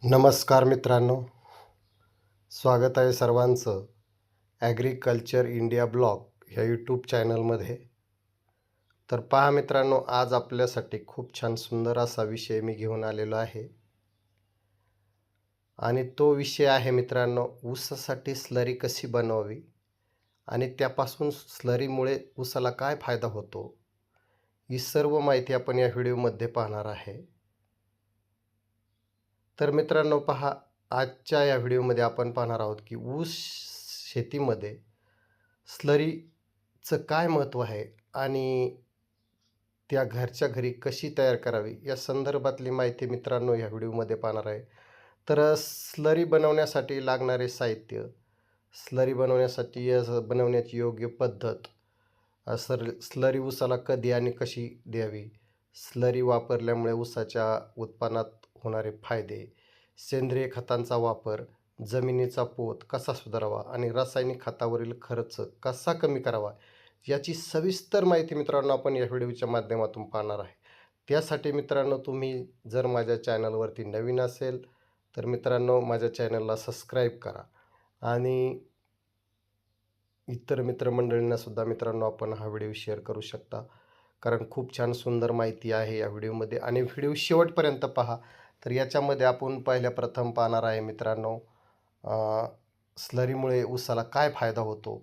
नमस्कार मित्रांनो, स्वागत आहे सर्वांचं ॲग्रिकल्चर इंडिया ब्लॉग ह्या यूट्यूब चॅनलमध्ये. तर पहा मित्रांनो, आज आपल्यासाठी खूप छान सुंदर असा विषय मी घेऊन आलेलो आहे आणि तो विषय आहे मित्रांनो, ऊसासाठी स्लरी कशी बनवावी आणि त्यापासून स्लरीमुळे ऊसाला काय फायदा होतो, ही सर्व माहिती आपण या व्हिडिओमध्ये पाहणार आहे. तर मित्रांनो पहा, आजच्या या व्हिडिओमध्ये आपण पाहणार आहोत की ऊस शेतीमध्ये स्लरीचं काय महत्त्व आहे आणि त्या घरच्या घरी कशी तयार करावी या संदर्भातली माहिती मित्रांनो या व्हिडिओमध्ये पाहणार आहे. तर स्लरी बनवण्यासाठी लागणारे साहित्य, स्लरी बनवण्यासाठी बनवण्याची योग्य पद्धत, स्लरी ऊसाला कधी आणि कशी द्यावी, स्लरी वापरल्यामुळे ऊसाच्या उत्पन्नात होणारे फायदे, सेंद्रिय खतांचा वापर, जमिनीचा पोत कसा सुधारावा आणि रासायनिक खतावरील खर्च कसा कमी करावा, याची सविस्तर माहिती मित्रांनो आपण या व्हिडिओच्या माध्यमातून पाहणार आहे. त्यासाठी मित्रांनो तुम्ही जर माझ्या चॅनलवरती नवीन असेल तर मित्रांनो माझ्या चॅनलला सबस्क्राईब करा आणि इतर मित्रमंडळींनासुद्धा मित्रांनो आपण हा व्हिडिओ शेअर करू शकता. कारण खूप छान सुंदर माहिती आहे या व्हिडिओमध्ये आणि व्हिडिओ शेवटपर्यंत पहा. तर याच्यामध्ये आपण पहिल्या प्रथम पाहणार आहे मित्रांनो, स्लरीमुळे ऊसाला काय फायदा होतो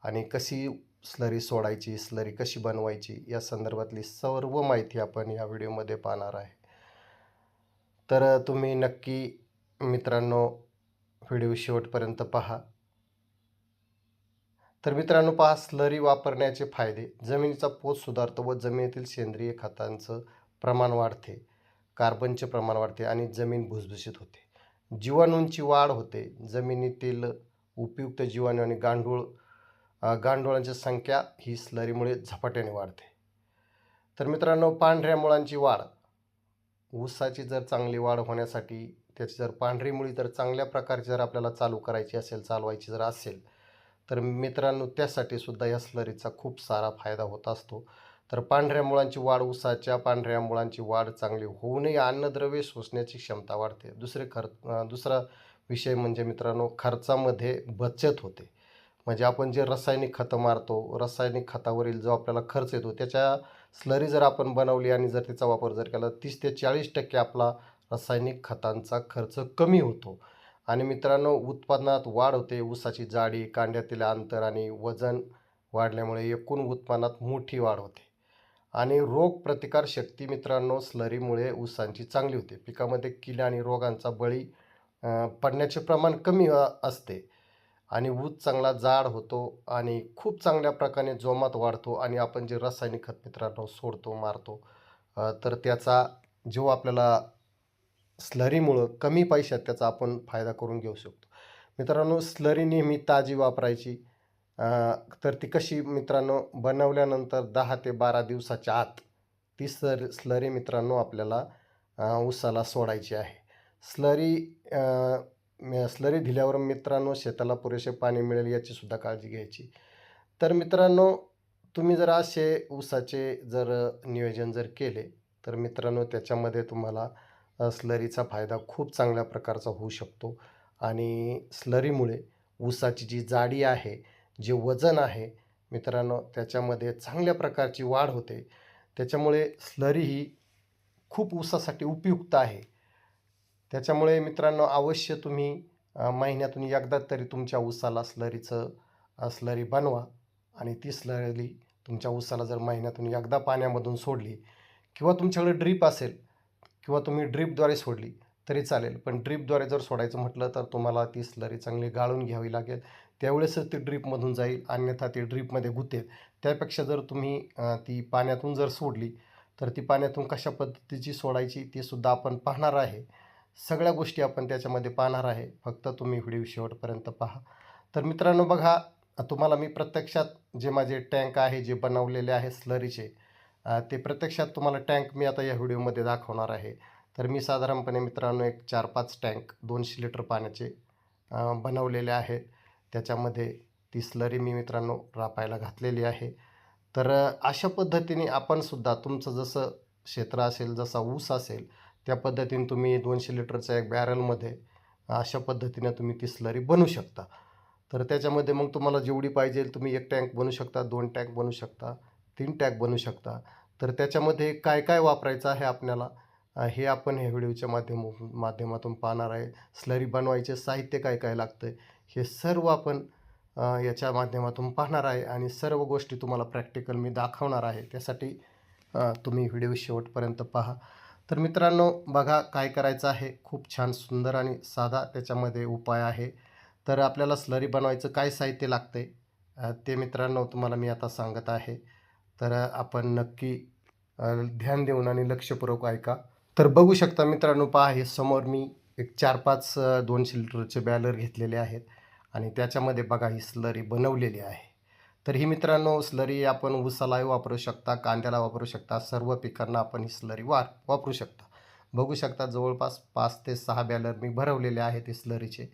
आणि कशी स्लरी सोडायची, स्लरी कशी बनवायची या संदर्भातली सर्व माहिती आपण या व्हिडिओमध्ये पाहणार आहे. तर तुम्ही नक्की मित्रांनो व्हिडिओ शेवटपर्यंत पहा. तर मित्रांनो पहा, स्लरी वापरण्याचे फायदे. जमिनीचा पोत सुधारतो व जमिनीतील सेंद्रिय खतांचं प्रमाण वाढते, कार्बनचे प्रमाण वाढते आणि जमीन भुसभुशीत होते. जीवाणूंची वाढ होते, जमिनीतील उपयुक्त जीवाणू आणि गांडुळांची संख्या ही स्लरीमुळे झपाट्याने वाढते. तर मित्रांनो, पांढऱ्या मुळांची वाढ. ऊसाची जर चांगली वाढ होण्यासाठी त्याची जर पांढरी मुळी जर चांगल्या प्रकारची जर आपल्याला चालू करायची असेल, चालवायची जर असेल, तर मित्रांनो त्यासाठी सुद्धा या स्लरीचा खूप सारा फायदा होत असतो. तर पांढऱ्या मुळांची वाढ, ऊसाच्या पांढऱ्या मुळांची वाढ चांगली होऊनही अन्नद्रव्ये शोषण्याची क्षमता वाढते. दुसरा विषय म्हणजे मित्रांनो, खर्चामध्ये बचत होते. म्हणजे आपण जे रासायनिक खतं मारतो, रासायनिक खतावरील जो आपल्याला खर्च येतो, त्याच्या स्लरी जर आपण बनवली आणि जर तिचा वापर जर केला, 30 ते 40% आपला रासायनिक खतांचा खर्च कमी होतो. आणि मित्रांनो, उत्पादनात वाढ होते. ऊसाची जाडी, कांड्यातील अंतर आणि वजन वाढल्यामुळे एकूण उत्पन्नात मोठी वाढ होते. आणि रोग प्रतिकारशक्ती मित्रांनो स्लरीमुळे ऊसांची चांगली होते. पिकामध्ये कीड आणि रोगांचा बळी पडण्याचे प्रमाण कमी असते आणि ऊस चांगला जाड होतो आणि खूप चांगल्या प्रकारे जोमात वाढतो. आणि आपण जे रासायनिक खत मित्रांनो सोडतो, मारतो, तर त्याचा जो आपल्याला स्लरीमुळं कमी पैशात त्याचा आपण फायदा करून घेऊ शकतो. मित्रांनो, स्लरी नेहमी ताजी वापरायची. तर ती कशी मित्रांनो, बनवल्यानंतर 10 ते 12 दिवसाच्या आत ती स्लरी मित्रांनो आपल्याला ऊसाला सोडायची आहे. स्लरी स्लरी दिल्यावर मित्रांनो शेताला पुरेसे पाणी मिळेल याचीसुद्धा काळजी घ्यायची. तर मित्रांनो, तुम्ही जर असे ऊसाचे जर नियोजन जर केले, तर मित्रांनो त्याच्यामध्ये तुम्हाला स्लरीचा फायदा खूप चांगल्या प्रकारचा होऊ शकतो. आणि स्लरीमुळे ऊसाची जी जाडी आहे, जे वजन आहे मित्रांनो, त्याच्यामध्ये चांगल्या प्रकारची वाढ होते. त्याच्यामुळे स्लरी ही खूप ऊसासाठी उपयुक्त आहे. त्याच्यामुळे मित्रांनो अवश्य तुम्ही महिन्यातून एकदा तरी तुमच्या ऊसाला स्लरी बनवा आणि ती स्लरी तुमच्या ऊसाला जर महिन्यातून एकदा पाण्यामधून सोडली किंवा तुमच्याकडे ड्रीप असेल किंवा तुम्ही ड्रीपद्वारे सोडली तरी चालेल. पण ड्रीपद्वारे जर सोडायचं म्हटलं तर तुम्हाला ती स्लरी चांगली गाळून घ्यावी लागेल. त्यावेळेसच ती ड्रीपमधून जाईल, अन्यथा ती ड्रीपमध्ये गुंतेल. त्यापेक्षा जर तुम्ही ती पाण्यातून जर सोडली तर ती पाण्यातून कशा पद्धतीची सोडायची ते सुद्धा आपण पाहणार आहे. सगळ्या गोष्टी आपण त्याच्यामध्ये पाहणार आहे. फक्त तुम्ही व्हिडिओ शेवटपर्यंत पहा. तर मित्रांनो बघा, तुम्हाला मी प्रत्यक्षात जे माझे टँक आहे जे बनवलेले आहे स्लरीचे, ते प्रत्यक्षात तुम्हाला टँक मी आता या व्हिडिओमध्ये दाखवणार आहे. तर मी साधारणपणे मित्रांनो एक 4-5 टँक 200 लिटर पाण्याचे बनवलेले आहेत. त्याच्यामध्ये ती स्लरी मी मित्रांनो रापायला घातलेली आहे. तर अशा पद्धतीने आपणसुद्धा तुमचं जसं क्षेत्र असेल, जसा ऊस असेल त्या पद्धतीने तुम्ही 200 लिटरच्या एक बॅरलमध्ये अशा पद्धतीनं तुम्ही ती स्लरी बनवू शकता. तर त्याच्यामध्ये मग तुम्हाला जेवढी पाहिजे तुम्ही 1 टँक बनवू शकता, 2 टँक बनवू शकता, 3 टँक बनवू शकता. तर त्याच्यामध्ये काय काय वापरायचं आहे आपल्याला हे आपण ह्या व्हिडिओच्या माध्यमातून पाहणार आहे. स्लरी बनवायचे साहित्य काय काय लागतं हे सर्व आपण याच्या माध्यमातून पाहणार आहे आणि सर्व गोष्टी तुम्हाला प्रॅक्टिकल मी दाखवणार आहे. त्यासाठी तुम्ही व्हिडिओ शेवटपर्यंत पहा. तर मित्रांनो बघा काय करायचं आहे. खूप छान सुंदर आणि साधा त्याच्यामध्ये उपाय आहे. तर आपल्याला स्लरी बनवायचं काय साहित्य लागतं आहे ते मित्रांनो तुम्हाला मी आता सांगत आहे. तर आपण नक्की ध्यान देऊन आणि लक्षपूर्वक ऐका. तर बघू शकता मित्रांनो पहा हे समोर मी एक 4-5 200 लिटरचे बॅलर घेतलेले आहेत आणि त्याच्यामध्ये बघा ही स्लरी बनवलेली आहे. तर ही मित्रांनो स्लरी आपण ऊसालाही वापरू शकता, कांद्याला वापरू शकता, सर्व पिकांना आपण ही स्लरी वापरू शकता. बघू शकता जवळपास 5 ते 6 बॅलर मी भरवलेले आहेत ते स्लरीचे.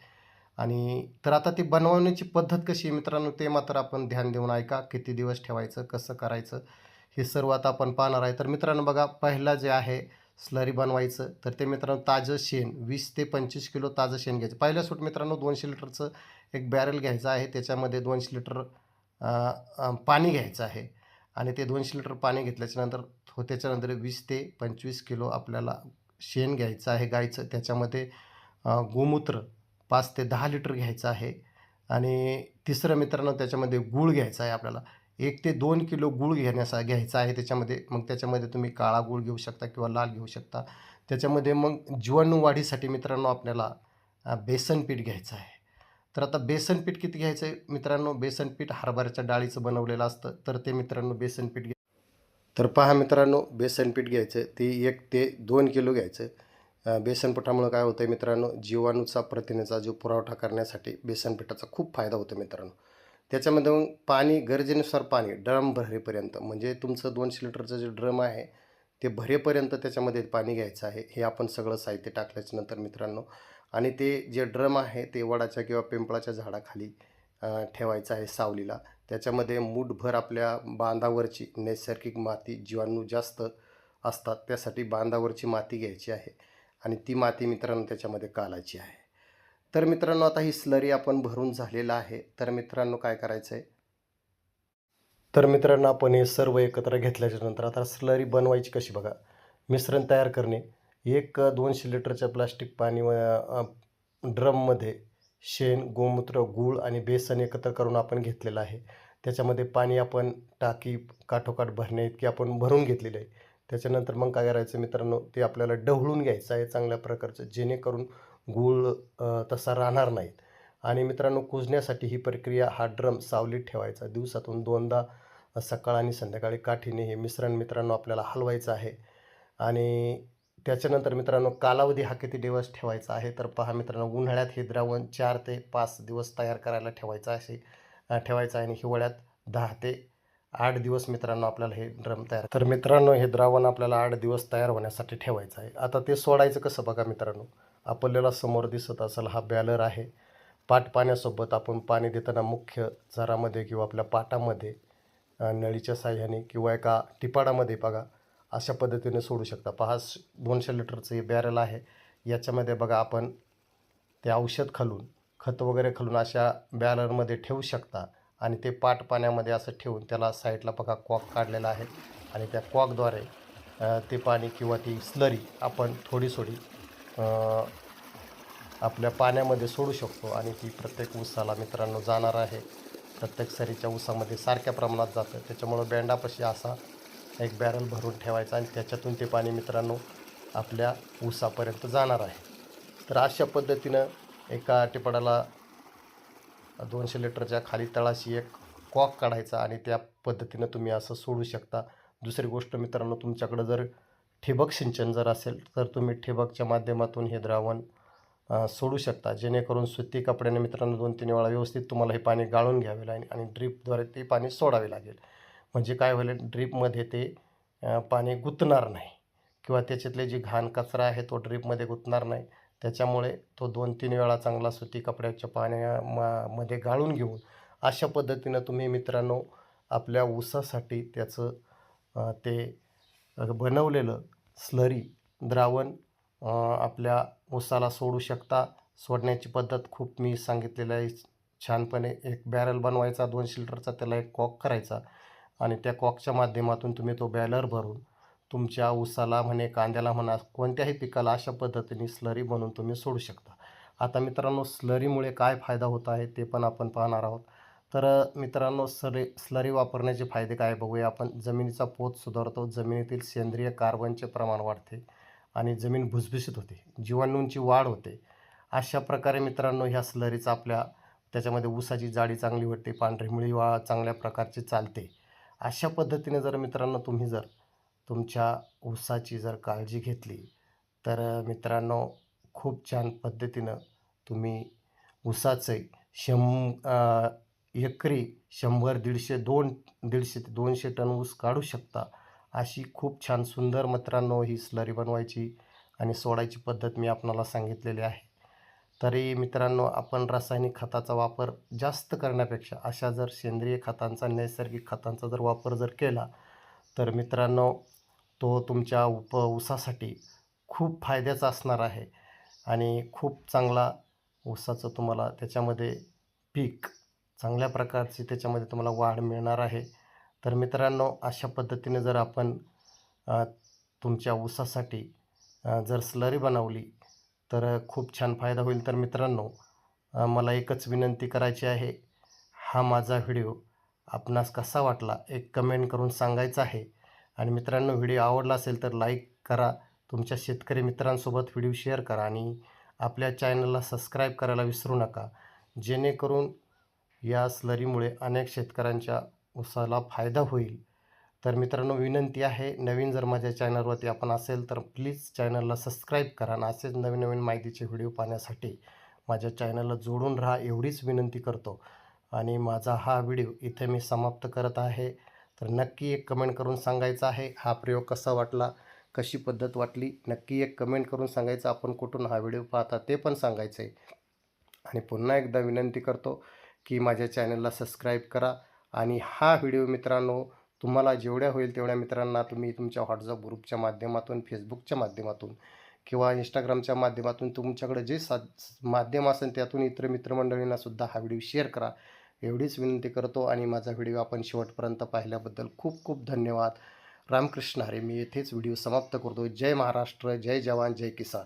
आणि तर आता ती बनवण्याची पद्धत कशी आहे मित्रांनो ते मात्र आपण ध्यान देऊन ऐका. किती दिवस ठेवायचं, कसं करायचं हे सर्व आता आपण पाहणार आहे. तर मित्रांनो बघा पहिला जे आहे स्लरी बनवायचं तर ते मित्रांनो ताजं शेण 20 ते 25 किलो ताजं शेण घ्यायचं. पहिल्या सूट मित्रांनो 200 लिटरचं एक बॅरल घ्यायचं आहे. त्याच्यामध्ये 200 लिटर पाणी घ्यायचं आहे आणि ते 200 लिटर पाणी घेतल्याच्यानंतर त्याच्यानंतर 20 ते 25 किलो आपल्याला शेण घ्यायचं आहे गाईचं. त्याच्यामध्ये गोमूत्र 5 ते 10 लिटर घ्यायचं आहे आणि तिसरं मित्रांनो त्याच्यामध्ये गूळ घ्यायचा आहे आपल्याला. 1 ते 2 किलो गूळ घ्यायचा आहे त्याच्यामध्ये. मग त्याच्यामध्ये तुम्ही काळा गूळ घेऊ शकता किंवा लाल घेऊ शकता. त्याच्यामध्ये मग जीवाणू वाढीसाठी मित्रांनो आपल्याला बेसन पीठ घ्यायचं आहे. तर आता बेसन पीठ किती घ्यायचं आहे मित्रांनो? बेसन पीठ हरभऱ्याच्या डाळीचं बनवलेलं असतं. तर ते मित्रांनो बेसन पीठ तर पहा मित्रांनो बेसन पीठ घ्यायचं ते 1 ते 2 किलो घ्यायचं. बेसन पिठामुळं काय होतं आहे मित्रांनो जीवाणूचा प्रथिनेचा जो पुरवठा करण्यासाठी बेसन पिठाचा खूप फायदा होतो मित्रांनो. त्याच्यामध्ये मग पाणी गरजेनुसार पाणी ड्रम भरेपर्यंत म्हणजे तुमचं 200 लिटरचं जे ड्रम आहे ते भरेपर्यंत त्याच्यामध्ये पाणी घ्यायचं आहे. हे आपण सगळं साहित्य टाकल्याच्यानंतर मित्रांनो आणि ते जे ड्रम आहे ते वडाच्या किंवा पिंपळाच्या झाडाखाली ठेवायचं आहे सावलीला. त्याच्यामध्ये मूठभर आपल्या बांधावरची नैसर्गिक माती जीवाणू जास्त असतात त्यासाठी बांधावरची माती घ्यायची आहे आणि ती माती मित्रांनो त्याच्यामध्ये घालायची आहे. तर मित्रांनो आता ही स्लरी आपण भरून झालेलं आहे. तर मित्रांनो काय करायचं आहे तर मित्रांनो आपण हे सर्व एकत्र घेतल्याच्यानंतर आता स्लरी बनवायची कशी बघा. मिश्रण तयार करणे. 200 लिटरच्या प्लास्टिक पाणी ड्रममध्ये शेण, गोमूत्र, गूळ आणि बेसन एकत्र करून आपण घेतलेलं आहे. त्याच्यामध्ये पाणी आपण टाकी काठोकाठ भरण्याइतकी आपण भरून घेतलेली आहे. त्याच्यानंतर मग काय करायचं मित्रांनो ते आपल्याला ढवळून घ्यायचं आहे चांगल्या प्रकारचं जेणेकरून गूळ तसा राहणार नाहीत. आणि मित्रांनो कुजण्यासाठी ही प्रक्रिया हा ड्रम सावलीत ठेवायचा. दिवसातून 2दा सकाळ आणि संध्याकाळी काठीने हे मिश्रण मित्रांनो आपल्याला हलवायचं आहे. आणि त्याच्यानंतर मित्रांनो कालावधी हा किती दिवस ठेवायचा आहे तर पहा मित्रांनो उन्हाळ्यात हे द्रावण 4 ते 5 दिवस तयार करायला ठेवायचं ठेवायचं आहे आणि हिवाळ्यात 10 ते 8 दिवस मित्रांनो आपल्याला हे ड्रम तयार तर मित्रांनो हे द्रावण आपल्याला 8 दिवस तयार होण्यासाठी ठेवायचं आहे. आता ते सोडायचं कसं बघा मित्रांनो. आपल्याला समोर दिसत असेल हा बॅलर आहे. पाट पाण्यासोबत आपण पाणी देताना मुख्य झरामध्ये किंवा आपल्या पाटामध्ये नळीच्या साह्याने किंवा एका टिपाडामध्ये बघा अशा पद्धतीने सोडू शकता. पहा 200 लिटरचं हे बॅरल आहे. याच्यामध्ये बघा आपण ते औषध घालून खत वगैरे घालून अशा बॅरलमध्ये ठेवू शकता आणि ते पाट पाण्यामध्ये असं ठेवून त्याला साईडला बघा कॉक काढलेला आहे आणि त्या कॉकद्वारे ते पाणी किंवा ती स्लरी आपण थोडी आपल्या पाण्यामध्ये सोडू शकतो आणि ती प्रत्येक ऊसाला मित्रांनो जाणार आहे. प्रत्येक सरीच्या ऊसामध्ये सारख्या प्रमाणात जातं. त्याच्यामुळं बँडापाशी असा एक बॅरल भरून ठेवायचा आणि त्याच्यातून ते पाणी मित्रांनो आपल्या ऊसापर्यंत जाणार आहे. तर अशा पद्धतीनं एका टिपाडाला 200 लिटरच्या खाली तळाशी एक कॉक काढायचा आणि त्या पद्धतीनं तुम्ही असं सोडू शकता. दुसरी गोष्ट मित्रांनो तुमच्याकडं जर ठिबक सिंचन जर असेल तर तुम्ही ठिबकच्या माध्यमातून हे द्रावण सोडू शकता. जेणेकरून सुती कपड्याने मित्रांनो 2-3 वेळा व्यवस्थित तुम्हाला हे पाणी गाळून घ्यावे लागेल आणि ड्रीपद्वारे ते पाणी सोडावे लागेल. म्हणजे काय होईल ड्रीपमध्ये ते पाणी गुंतणार नाही किंवा त्याच्यातले जी घाण कचरा आहे तो ड्रीपमध्ये गुंतणार नाही. त्याच्यामुळे तो 2-3 वेळा चांगला सुती कपड्याच्या मध्ये गाळून घेऊन अशा पद्धतीनं तुम्ही मित्रांनो आपल्या ऊसासाठी त्याचं ते बनवलेलं स्लरी द्रावण आपल्या ऊसाला सोडू शकता. सोडण्याची पद्धत खूप मी सांगितलेलं आहे छानपणे. एक बॅरल बनवायचा 200 लिटरचा, त्याला एक कॉक करायचा आणि त्या कॉकच्या माध्यमातून तुम्ही तो बॅरल भरून तुमच्या ऊसाला म्हणे, कांद्याला म्हणा, कोणत्याही पिकाला अशा पद्धतीने स्लरी बनवून तुम्ही सोडू शकता. आता मित्रांनो, स्लरीमुळे काय फायदा होत आहे ते पण आपण पाहणार आहोत. तर मित्रांनो, स्लरी वापरण्याचे फायदे काय बघूया आपण. जमिनीचा पोत सुधारतो, जमिनीतील सेंद्रिय कार्बनचे प्रमाण वाढते आणि जमीन भुसभुशीत होते, जीवाणूंची वाढ होते. अशा प्रकारे मित्रांनो ह्या स्लरीचा आपल्या त्याच्यामध्ये ऊसाची जाडी चांगली वाटते, पांढरी मुळी चांगल्या प्रकारची चालते. अशा पद्धतीने जर मित्रांनो तुम्ही जर तुमच्या ऊसाची जर काळजी घेतली तर मित्रांनो खूप छान पद्धतीनं तुम्ही ऊसाचे एकरी 100, 150, 150 ते 200 टन ऊस काढू शकता. अशी खूप छान सुंदर मित्रांनो ही स्लरी बनवायची आणि सोडायची पद्धत मी आपणाला सांगितलेली आहे. तरी मित्रांनो, आपण रासायनिक खताचा वापर जास्त करण्यापेक्षा अशा जर सेंद्रिय खतांचा, नैसर्गिक खतांचा जर वापर जर केला तर मित्रांनो तो तुमच्या ऊसासाठी खूप फायद्याचा असणार आहे आणि खूप चांगला ऊसाचं तुम्हाला त्याच्यामध्ये पीक, चांगल्या प्रकारची त्याच्यामध्ये तुम्हाला वाढ मिळणार आहे. तर मित्रांनो, अशा पद्धतीने जर आपण अ, तुमच्या ऊसासाठी जर स्लरी बनवली तर खूप छान फायदा होईल. तर मित्रांनो, मला एकच विनंती करायची आहे. हा माझा व्हिडिओ आपणास कसा वाटला एक कमेंट करून सांगायचं आहे. आणि मित्रांनो, व्हिडिओ आवडला असेल तर लाईक करा, तुमच्या शेतकरी मित्रांसोबत व्हिडिओ शेअर करा आणि आपल्या चॅनलला सबस्क्राईब करायला विसरू नका. जेणेकरून या स्लरीमुळे अनेक शेतकऱ्यांच्या ऊसाला फायदा होईल. तर मित्रांनो, विनंती आहे, नवीन जर माझ्या चॅनलवरती आपण असेल तर प्लीज चॅनलला सबस्क्राईब करा आणि असेच नवीन नवीन माहितीचे व्हिडिओ पाहण्यासाठी माझ्या चॅनलला जोडून राहा, एवढीच विनंती करतो. आणि माझा हा व्हिडिओ इथे मी समाप्त करत आहे. तर नक्की एक कमेंट करून सांगायचं आहे, हा प्रयोग कसा वाटला, कशी पद्धत वाटली, नक्की एक कमेंट करून सांगायचं. आपण कुठून हा व्हिडिओ पाहता ते पण सांगायचं आहे. आणि पुन्हा एकदा विनंती करतो की माझ्या चॅनलला सबस्क्राईब करा. आणि हा व्हिडिओ मित्रांनो तुम्हाला जेवढ्या होईल तेवढ्या मित्रांना तुम्ही तुमच्या व्हॉट्सअप ग्रुपच्या माध्यमातून, फेसबुकच्या माध्यमातून किंवा इंस्टाग्रामच्या माध्यमातून तुमच्याकडे जे माध्यम असेल त्यातून इतर मित्रमंडळींनासुद्धा हा व्हिडिओ शेअर करा, एवढीच विनंती करतो. आणि माझा व्हिडिओ आपण शेवटपर्यंत पाहिल्याबद्दल खूप खूप धन्यवाद. रामकृष्ण हरी. मी येथेच व्हिडिओ समाप्त करतो. जय महाराष्ट्र, जय जवान, जय किसान.